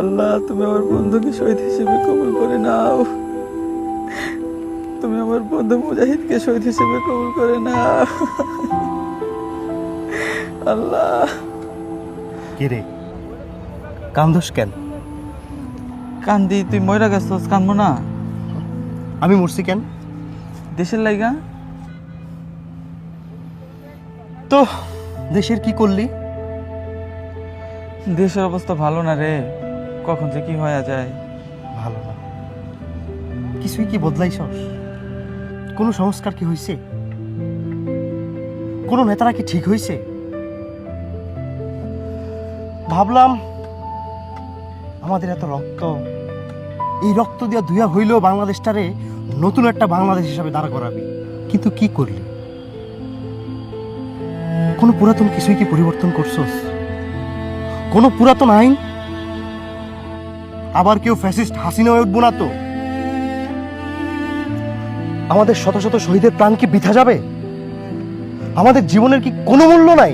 আল্লাহ, তুমি আমার বন্ধুকে শহীদ হিসেবে কবুল করে নাও। তুমি আমার বন্ধু মুজাহিদকে শহীদ হিসেবে কবুল করে নাও। আল্লাহ। কি রে, কান্দোস কেন? কান্দি, তুই ময়রা গেছস, কান্দবো না? আমি মরছি কেন? দেশের লাইগা। তো দেশের কি করলি? দেশের অবস্থা ভালো না রে, কখন যে কি হয়ে যায়। ভালো না? কিছুই কি বদলাইছস? কোনো সংস্কার কি হয়েছে? কোনো নেতারা কি ঠিক হয়েছে? ভাবলাম আমাদের এত রক্ত, এই রক্ত দিয়া ধুয়া হইলেও বাংলাদেশটারে নতুন একটা বাংলাদেশ হিসাবে দাঁড়া করাবি, কিন্তু কি করলি? কোনো পুরাতন কিছুই কি পরিবর্তন করছস? কোনো পুরাতন আইন? আবার কেউ ফ্যাসিস্ট হাসিনা হয়ে উঠবো না তো? আমাদের শত শত শহীদের প্রাণ কি বৃথা যাবে? আমাদের জীবনের কি কোনো মূল্য নাই?